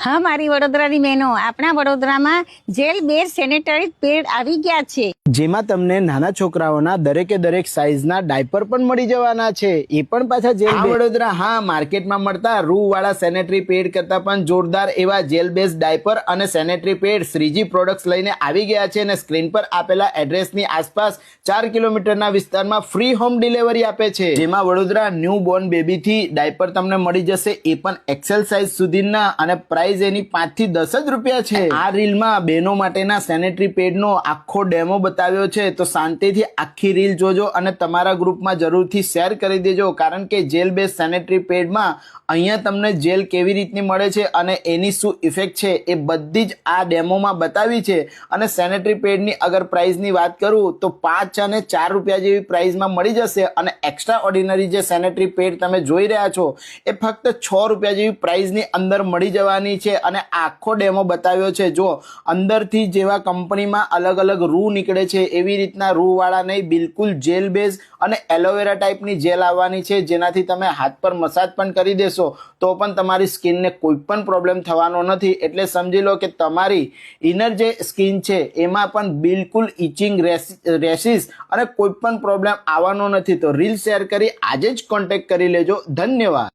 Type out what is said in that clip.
હા મારી વડોદરાની બહેનો, આપણા વડોદરામાં જેલ બેઝ સેનેટરી પેડ આવી ગયા છે, જેમાં તમને નાના છોકરાઓના દરેકે દરેક સાઈઝના ડાયપર પણ મળી જવાના છે, એ પણ પાછા જેલ બેઝ. વડોદરા હા માર્કેટમાં મળતા રૂ વાળા સેનેટરી પેડ કરતા પણ જોરદાર એવા જેલ બેઝ ડાયપર અને સેનેટરી પેડ શ્રીજી પ્રોડક્ટ્સ લઈને આવી ગયા છે અને સ્ક્રીન પર આપેલા એડ્રેસની આસપાસ 4 કિલોમીટરના વિસ્તારમાં ફ્રી હોમ ડિલિવરી આપે છે, જેમાં વડોદરા ન્યૂ બોર્ન બેબી થી ડાયપર તમને મળી જશે, એ પણ એક્સેલ સાઇઝ સુધીના, અને પ્રાઇસ એની 5 થી 10 જ રૂપિયા છે. આ રીલમાં બહેનો માટેના સેનેટરી પેડનો આખો ડેમો બતાવ્યો છે, તો શાંતિથી આખી રીલ જોજો અને તમારા ગ્રુપમાં જરૂરથી શેર કરી દેજો, કારણ કે જેલ બેઝ સેનેટરી પેડમાં અહીંયા તમને જેલ કેવી રીતની મળે છે અને એની શું ઇફેક્ટ છે એ બધી જ આ ડેમોમાં બતાવી છે. અને સેનેટરી પેડની અગર પ્રાઇસની વાત કરું તો 5 અને 4 રૂપિયા જેવી પ્રાઇસમાં મળી જશે, અને એક્સ્ટ્રા ઓર્ડિનરી જે સેનેટરી પેડ તમે જોઈ રહ્યા છો એ ફક્ત 6 રૂપિયા જેવી પ્રાઇસની અંદર મળી જવાની છે. અને આખો ડેમો બતાવ્યો છે, જો અંદરથી જેવા કંપનીમાં અલગ અલગ રૂ નીકળે છે એવી રીતના રૂ વાળા નહીં, બિલકુલ જેલ બેઝ અને એલોવેરા ટાઈપની જેલ આવવાની છે, જેનાથી તમે હાથ પર મસાજ પણ કરી દેશો તો પણ તમારી સ્કિનને કોઈ પણ પ્રોબ્લેમ થવાનો નથી. એટલે સમજી લો કે તમારી ઇનર જે સ્કિન છે એમાં પણ બિલકુલ ઇચિંગ, રેશિસ અને કોઈ પણ પ્રોબ્લેમ આવવાનો નથી. તો રીલ શેર કરી આજે જ કોન્ટેક્ટ કરી લેજો. ધન્યવાદ.